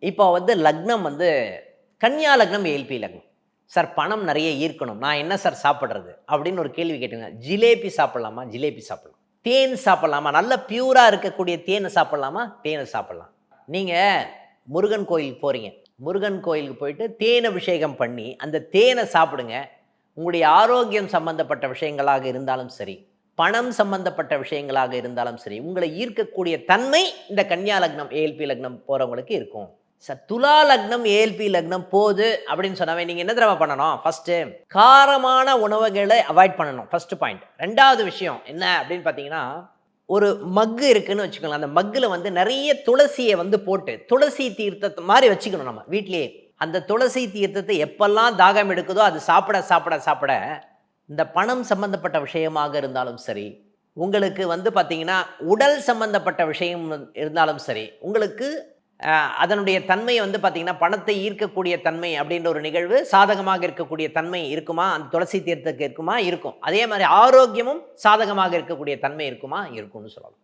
இப்போ லக்னம் கன்னியா லக்னம், ஏஎல்பி லக்னம். சார் பணம் நிறைய ஈர்க்கணும். நான் என்ன சார் சாப்பிடுறது? அப்படின்னு ஒரு கேள்வி கேட்டுங்க. ஜிலேபி சாப்பிடலாமா? ஜிலேபி சாப்பிடலாம். தேன் சாப்பிடலாமா? நல்ல பியூரா இருக்கக்கூடிய தேனை சாப்பிடலாமா? தேனை சாப்பிடலாம். நீங்க முருகன் கோயிலுக்கு போறீங்க. முருகன் கோயிலுக்கு போயிட்டு தேன் அபிஷேகம் பண்ணி, அந்த தேனை சாப்பிடுங்க. உங்களுடைய ஆரோக்கியம் சம்பந்தப்பட்ட விஷயங்களாக இருந்தாலும் சரி, பணம் சம்பந்தப்பட்ட விஷயங்களாக இருந்தாலும் சரி, உங்களை ஈர்க்கக்கூடிய தன்மை இந்த கன்னியா லக்னம், ஏஎல்பி லக்னம் போறவங்களுக்கு இருக்கும். சார் துலா லக்னம், ஏஎல்பி லக்னம் போகுது அப்படின்னு சொன்னாவே நீங்க என்ன தெரியுமா பண்ணணும்? ஃபர்ஸ்ட் காரமான உணவுகளை அவாய்ட் பண்ணணும். First point. ரெண்டாவது விஷயம் என்ன அப்படின்னு பார்த்தீங்கன்னா, ஒரு மக்கு இருக்குன்னு வச்சுக்கோங்களேன். அந்த மக்குல நிறைய துளசியை போட்டு துளசி தீர்த்தத்தை மாதிரி வச்சுக்கணும் நம்ம வீட்டிலேயே. அந்த துளசி தீர்த்தத்தை எப்பெல்லாம் தாகம் எடுக்குதோ அது சாப்பிட சாப்பிட சாப்பிட இந்த பணம் சம்பந்தப்பட்ட விஷயமாக இருந்தாலும் சரி, உங்களுக்கு பார்த்தீங்கன்னா உடல் சம்பந்தப்பட்ட விஷயம் இருந்தாலும் சரி, உங்களுக்கு அதனுடைய தன்மை பார்த்தீங்கன்னா பணத்தை ஈர்க்கக்கூடிய தன்மை அப்படின்ற ஒரு நிகழ்வு சாதகமாக இருக்கக்கூடிய தன்மை இருக்குமா? அந்த துளசி தீர்த்தத்துக்கு இருக்குமா? இருக்கும். அதே மாதிரி ஆரோக்கியமும் சாதகமாக இருக்கக்கூடிய தன்மை இருக்குமா? இருக்கும்னு சொல்லலாம்.